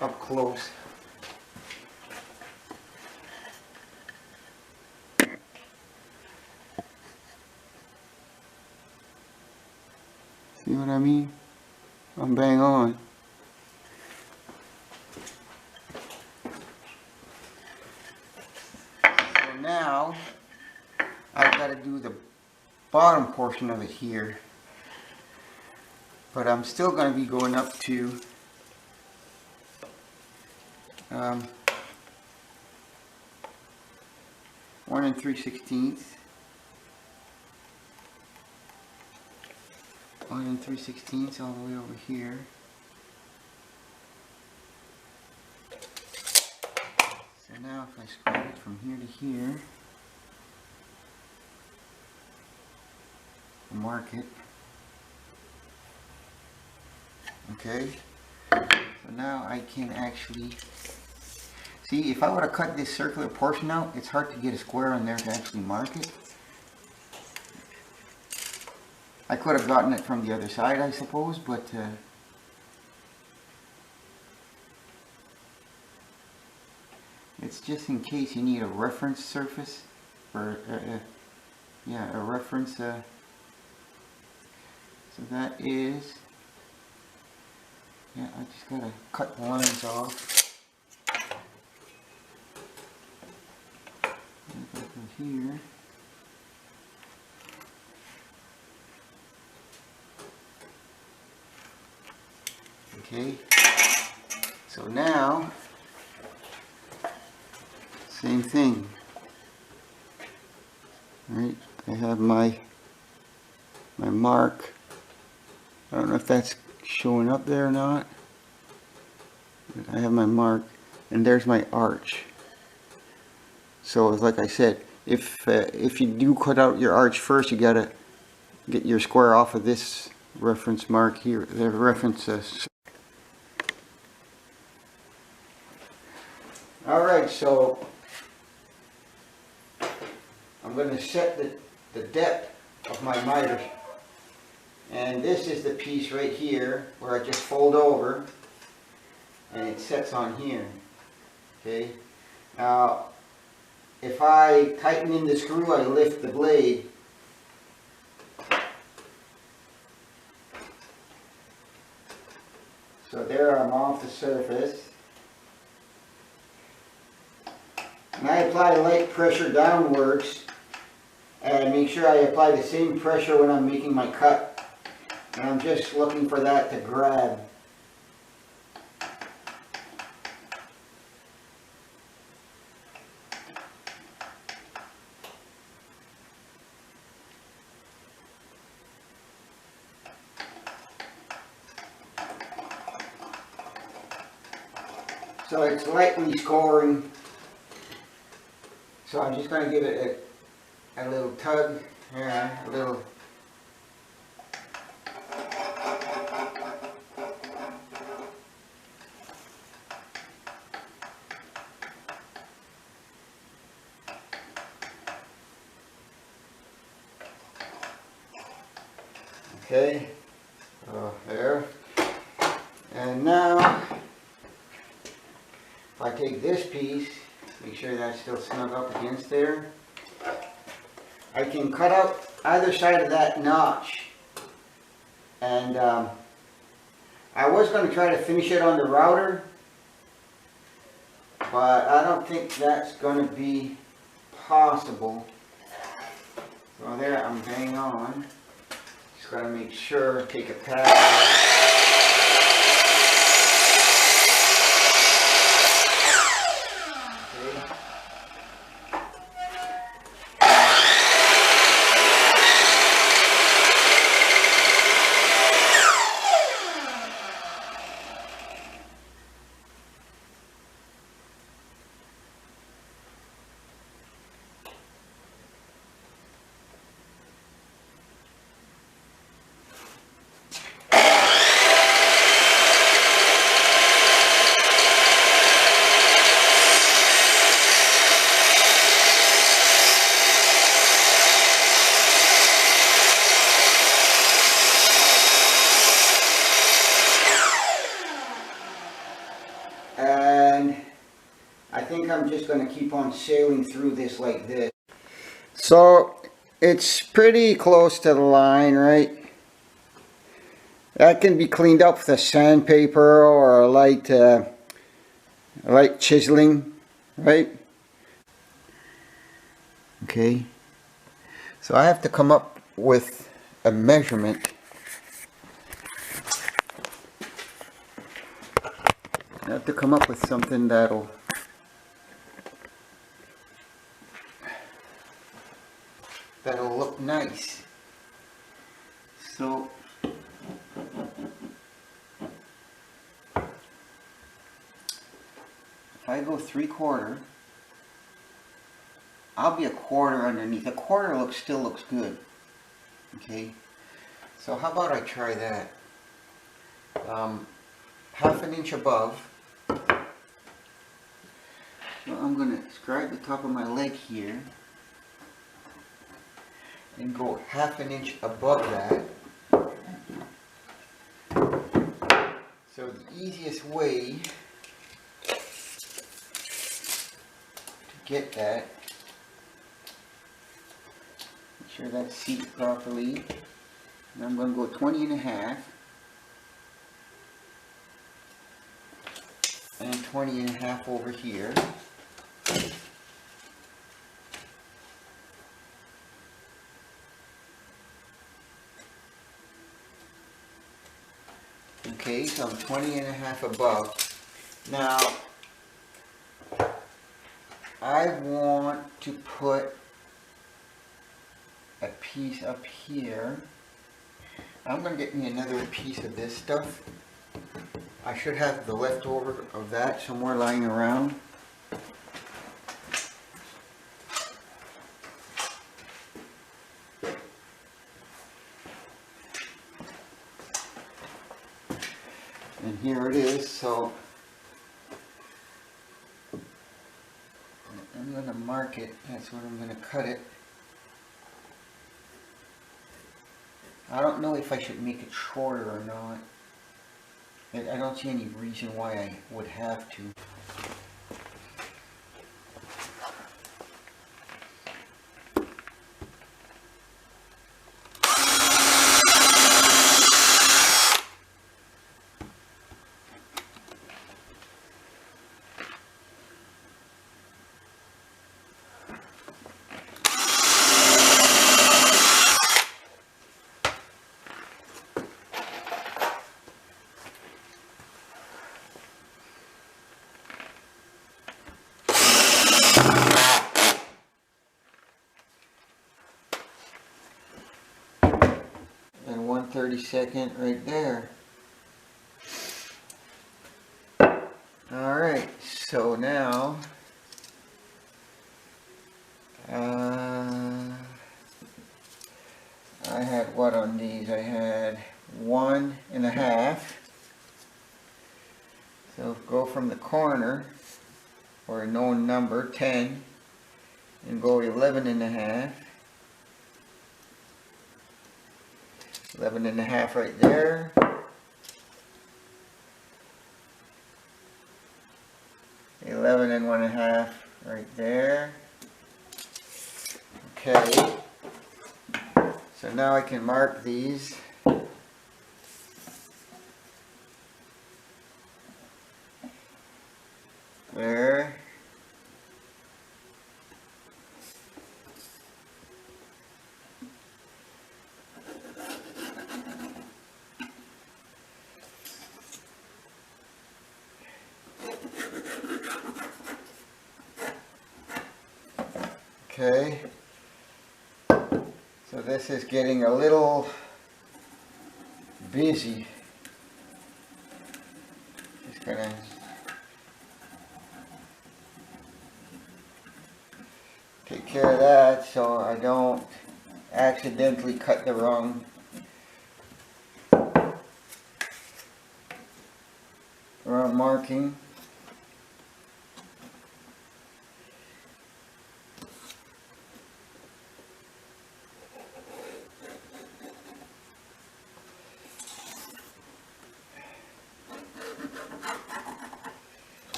up close. See what I mean? I'm bang on. So now I've got to do the bottom portion of it here. But I'm still going to be going up to 1 3/16. 1 3/16 all the way over here. So now if I square it from here to here, mark it. Okay, so now I can actually see, if I would have cut this circular portion out, it's hard to get a square on there to actually mark it. I could have gotten it from the other side, I suppose, but it's just in case you need a reference surface, or yeah, a reference. So that is, yeah, I just gotta cut the lines off. Go here. Okay, so now, same thing, right? I have my mark. I don't know if that's showing up there or not. But I have my mark, and there's my arch. So like I said, if you do cut out your arch first, you gotta get your square off of this reference mark here, the reference. Alright, so I'm going to set the depth of my miter, and this is the piece right here where I just fold over and it sets on here. Okay, now if I tighten in the screw, I lift the blade. So there I'm off the surface. And I apply light pressure downwards and make sure I apply the same pressure when I'm making my cut. And I'm just looking for that to grab. So it's lightly scoring. So I'm just going to give it a little tug, yeah, a little. Okay, so there. And now, if I take this piece, make sure that's still snug up against there, I can cut out either side of that notch. And I was going to try to finish it on the router, but I don't think that's going to be possible. So there, I'm bang on. Just got to make sure, take a pass. and I think I'm just going to keep on sailing through this like this. So it's pretty close to the line, right? That can be cleaned up with a sandpaper or a light chiseling, right? Okay, so I have to come up with a measurement. I have to come up with something that'll look nice. So if I go 3/4, I'll be a quarter underneath. A quarter still looks good. Okay, so how about I try that? 1/2 inch above. So I'm going to scribe the top of my leg here and go 1/2 inch above that. So the easiest way to get that, make sure that's seated properly. And I'm going to go 20.5 and 20.5 over here. Okay, so I'm 20.5 above. Now, I want to put a piece up here. I'm going to get me another piece of this stuff. I should have the leftover of that somewhere lying around. And here it is. So I'm going to mark it. That's what I'm going to cut it. I don't know if I should make it shorter or not. I don't see any reason why I would have to. And 1/32 right there. Alright, so now I had what on these? I had 1.5. So go from the corner, or a known number, 10, and go 11.5. 11.5 right there. 11.5 right there. Okay. So now I can mark these. There. Okay, so this is getting a little busy. Just gonna take care of that so I don't accidentally cut the wrong marking.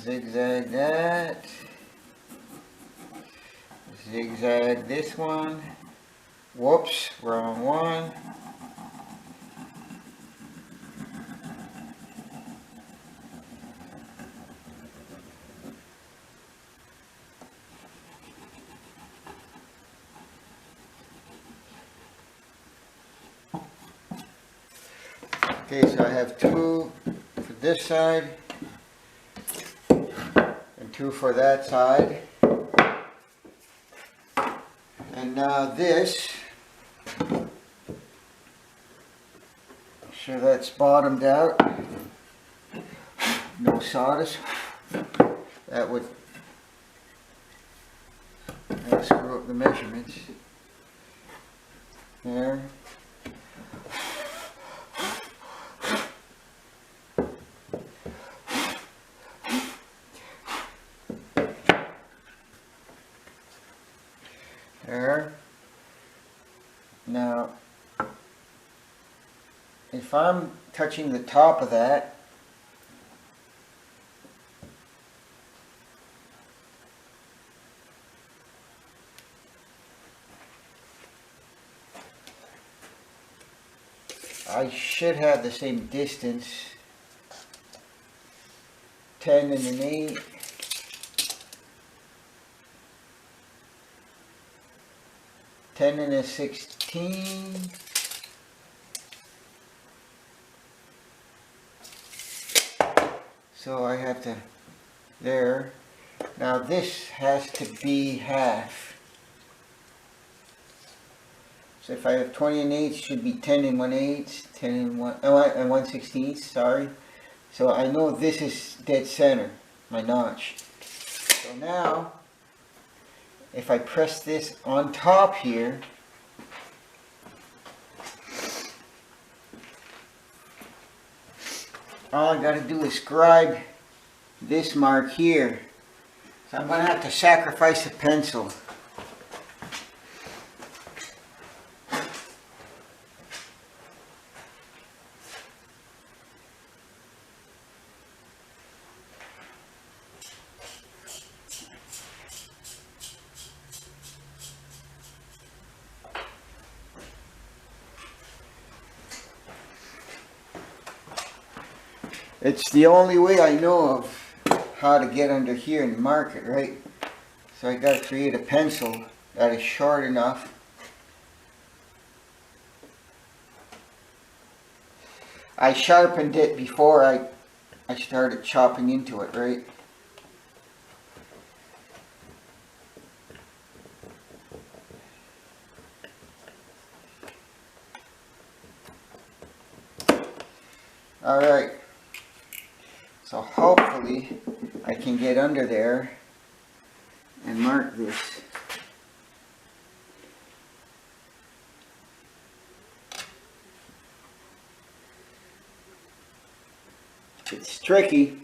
zigzag that. Zigzag this one. Whoops, wrong one. Okay, so I have two for this side and two for that side. And now this, sure that's bottomed out, no sawdust. That would screw up the measurements. There. There. Now, if I'm touching the top of that, I should have the same distance, 10 and an 8. Ten and a 16. So I have to, there. Now this has to be half. So if I have 20 and 8, it should be 10 and 1/8, 10 and 1/16, sorry. So I know this is dead center, my notch. So now, if I press this on top here, all I got to do is scribe this mark here. So I'm going to have to sacrifice a pencil. It's the only way I know of how to get under here and mark it, right? So I got to create a pencil that is short enough. I sharpened it before I started chopping into it, right? Alright. So hopefully I can get under there and mark this. It's tricky.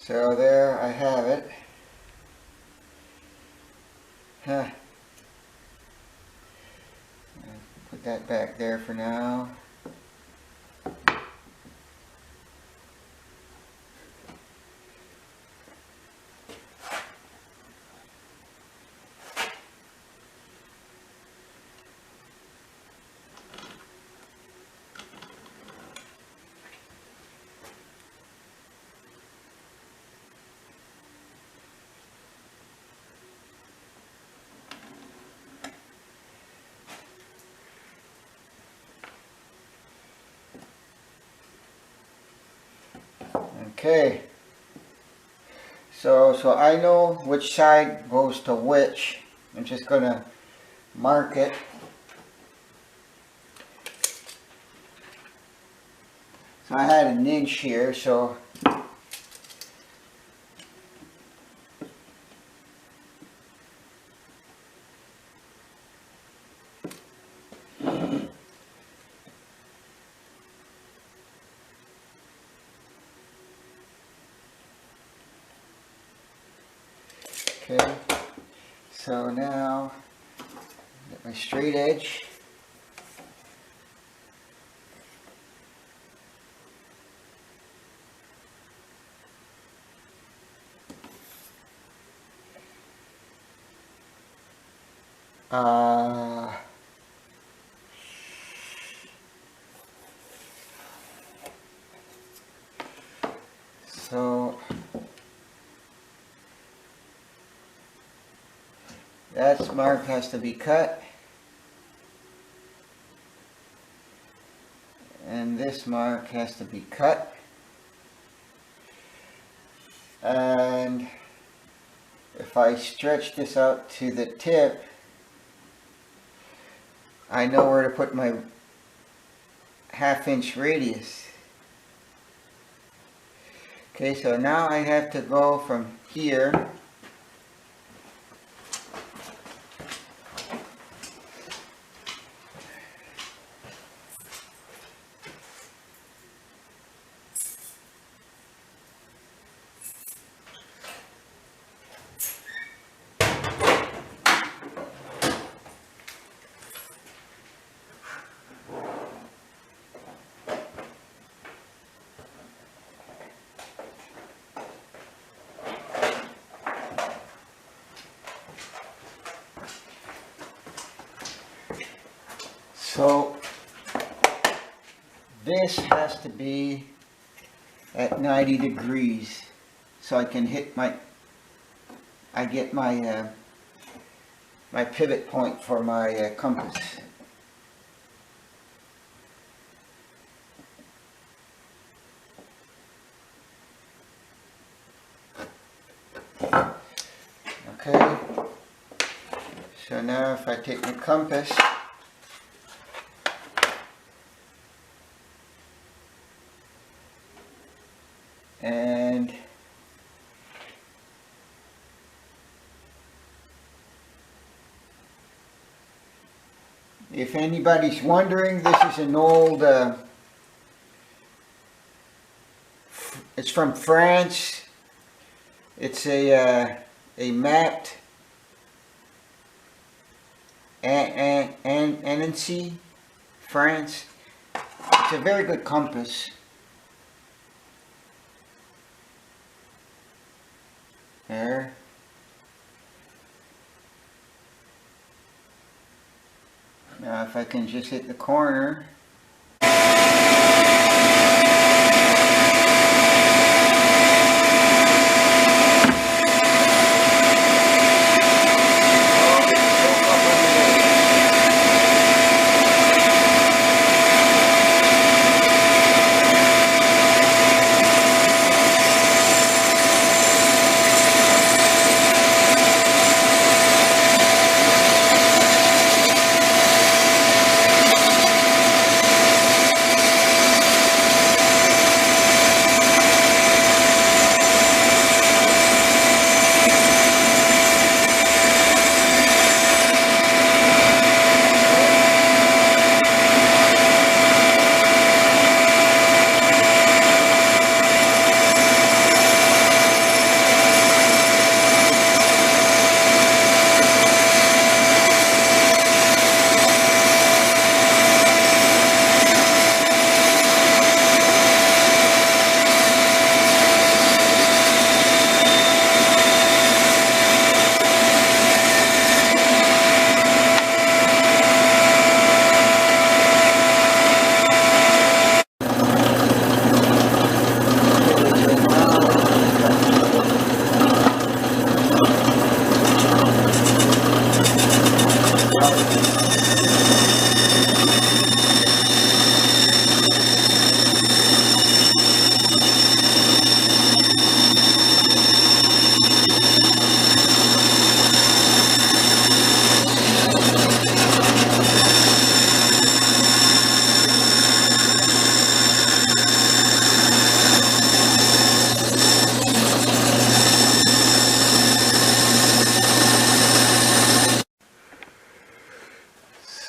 So there I have it. Put that back there for now. Okay, so I know which side goes to which. I'm just going to mark it. So I had an inch here, so Okay, so now get my straight edge. So that mark has to be cut, and this mark has to be cut, and if I stretch this out to the tip, I know where to put my 1/2 inch radius. Okay, so now I have to go from here so this has to be at 90 degrees so I can hit I get my my pivot point for my compass. Okay, so now if I take my compass and if anybody's wondering, this is an old, it's from France. It's a mapped Annecy, France. It's a very good compass. There. Now if I can just hit the corner.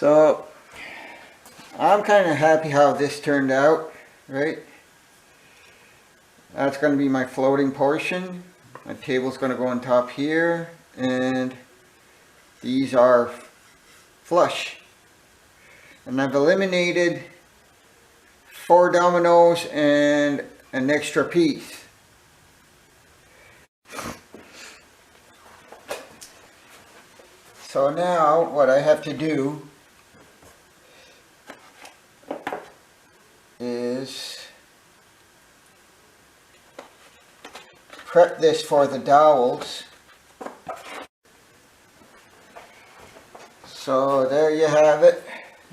So I'm kind of happy how this turned out, right? That's going to be my floating portion. My table's going to go on top here, and these are flush. And I've eliminated 4 dominoes and an extra piece. So now what I have to do is prep this for the dowels. So there you have it.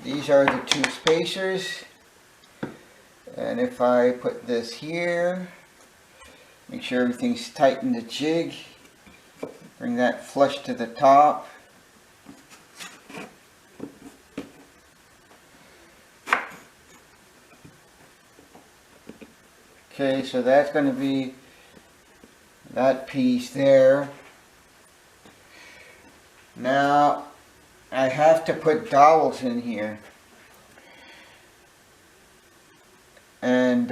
These are the 2 spacers. And if I put this here, make sure everything's tight in the jig, bring that flush to the top. Okay, so that's going to be that piece there. Now I have to put dowels in here, and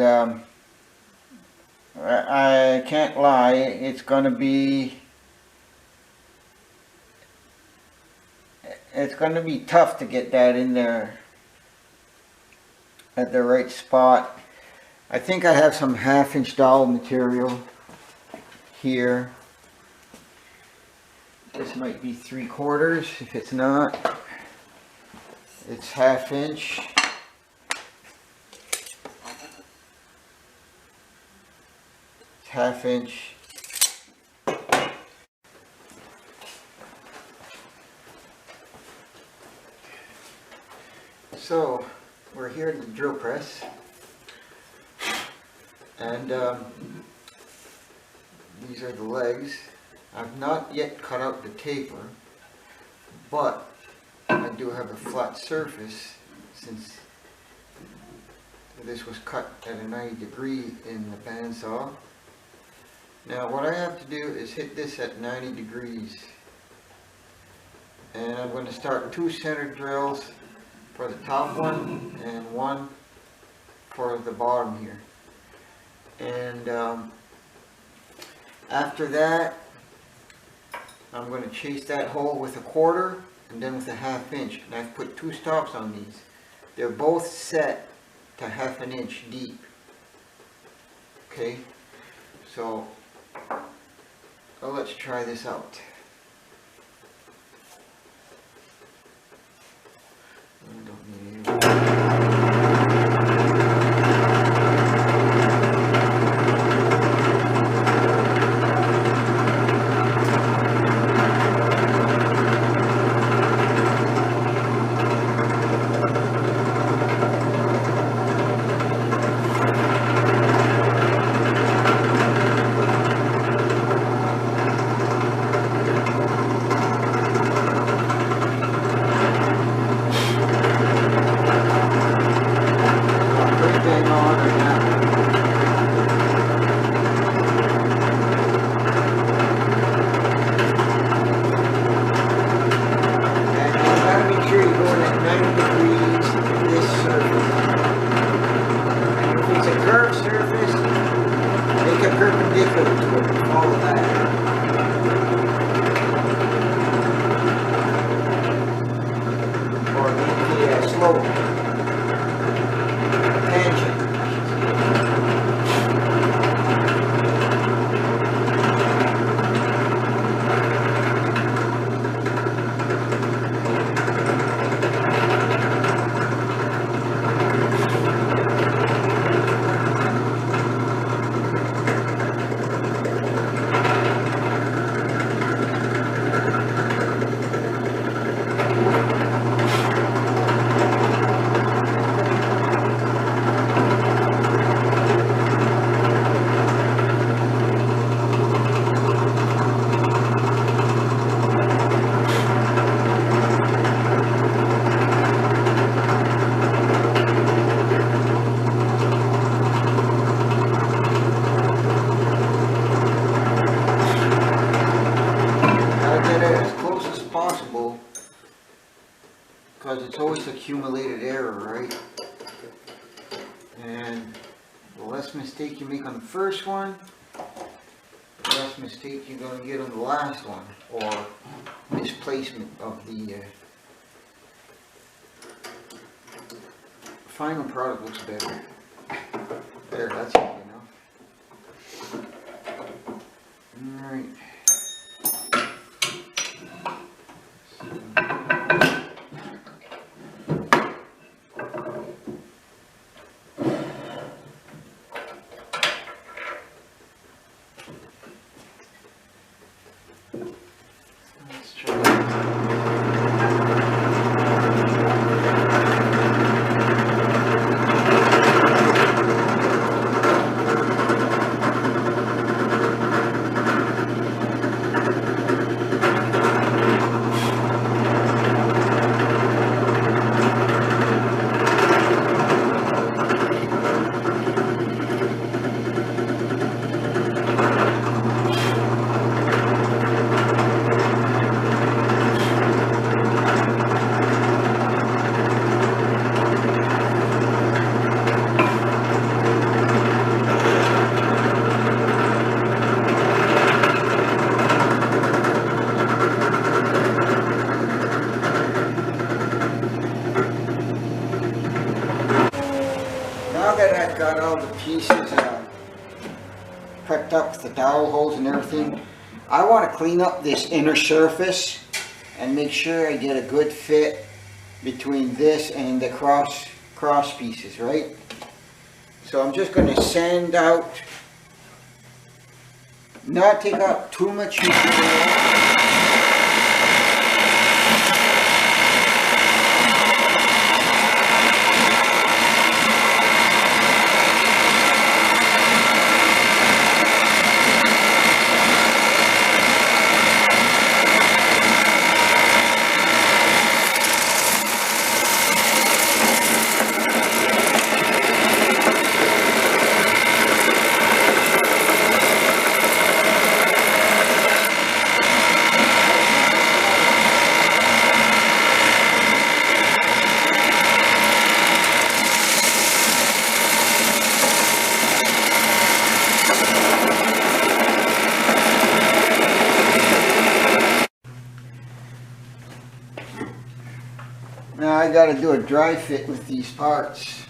I can't lie, it's going to be tough to get that in there at the right spot. I think I have some 1/2 inch dowel material here. This might be 3/4. If it's not, it's 1/2 inch. It's 1/2 inch. So we're here at the drill press, and these are the legs. I've not yet cut out the taper, but I do have a flat surface since this was cut at a 90° in the bandsaw. Now what I have to do is hit this at 90°, and I'm going to start 2 center drills for the top one and 1 for the bottom here. And after that, I'm going to chase that hole with a 1/4 and then with a 1/2 inch. And I've put 2 stops on these. They're both set to 1/2 inch deep. Okay, so let's try this out. I don't need any. Because it's always accumulated error, right? And the less mistake you make on the first one, less mistake you're going to get on the last one, or misplacement of the final product. Looks better. There, that's easy enough. Alright. Let's try Now that I've got all the pieces prepped up with the dowel holes and everything, I want to clean up this inner surface and make sure I get a good fit between this and the cross pieces, right? So I'm just going to sand out, not take out too much material. Now I got to do a dry fit with these parts.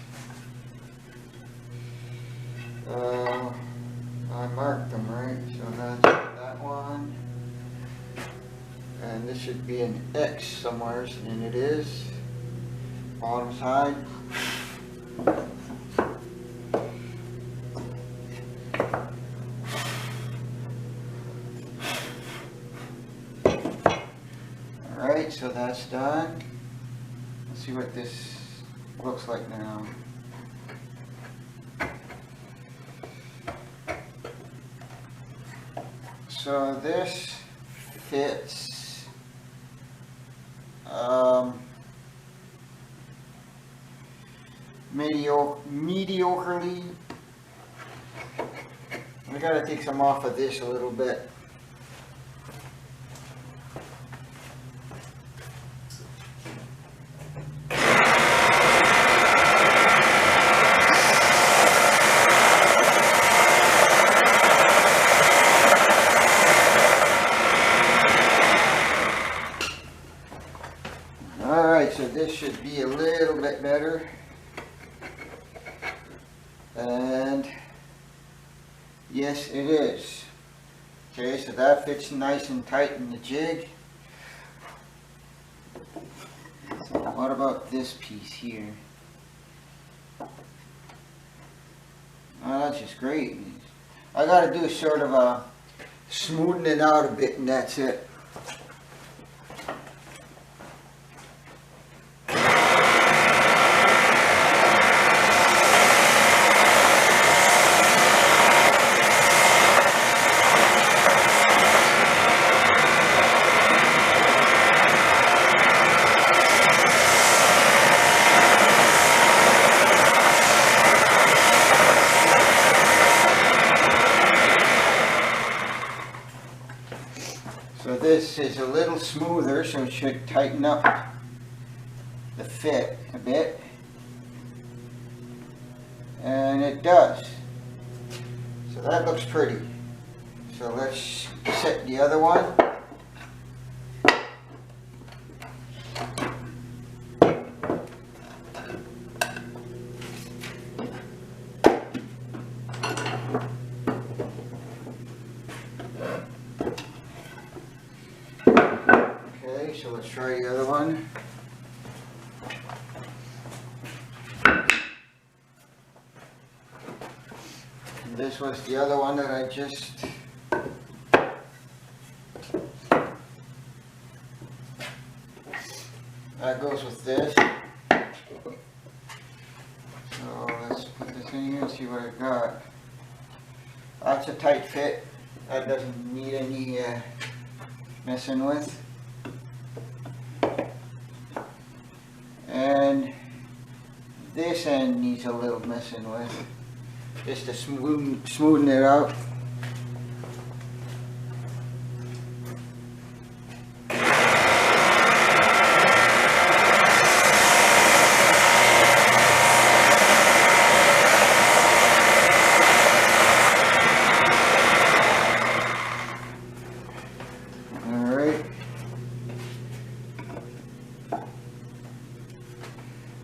I marked them right, so that's that one, and this should be an X somewhere, and it is. Bottom side. Alright, so that's done. Let's see what this looks like now. So this fits mediocrely. I gotta take some off of this a little bit. Alright, so this should be a little bit better. And yes, it is. Okay, so that fits nice and tight in the jig. So what about this piece here? Oh, that's just great. I gotta do sort of a smoothing it out a bit, and that's it. So this is a little smoother, so it should tighten up the fit a bit. And it does. So that looks pretty. So let's set the other one. Okay, so let's try the other one. And this was the other one that I just that goes with this. So let's put this in here and see what I got. That's a tight fit. That doesn't need any messing with. And this end needs a little messing with, just to smoothen it out.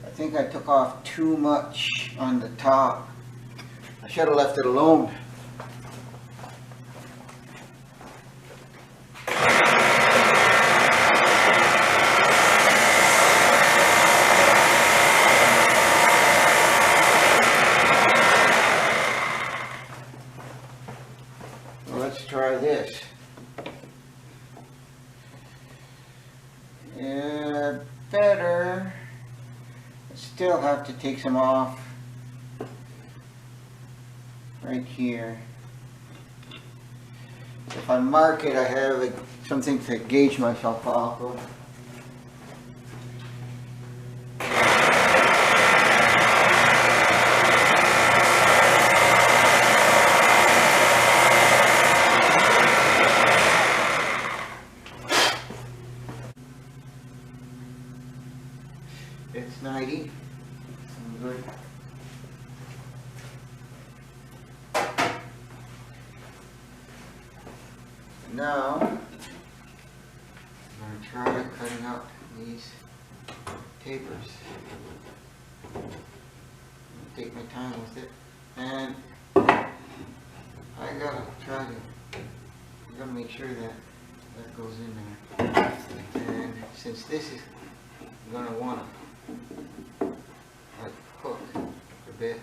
I think I took off too much on the top. I should have left it alone. Well, let's try this. Yeah, better. Still have to take some off right here. If I mark it, I have something to gauge myself off of. It's 90. Good. Now, I'm going to try cutting out these tapers. Take my time with it, and I gotta try to make sure that that goes in there. And since this is going to want to cook a bit.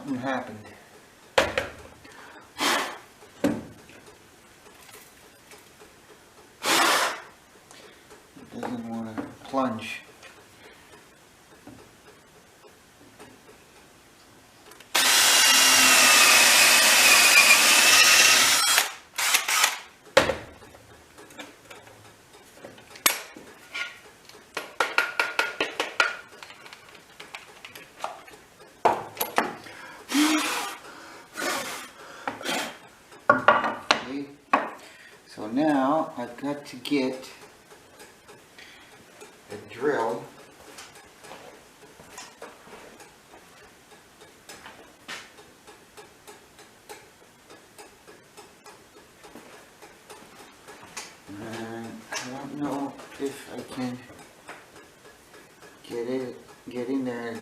something happened. It doesn't want to plunge. So now I've got to get a drill and I don't know if I can get in there.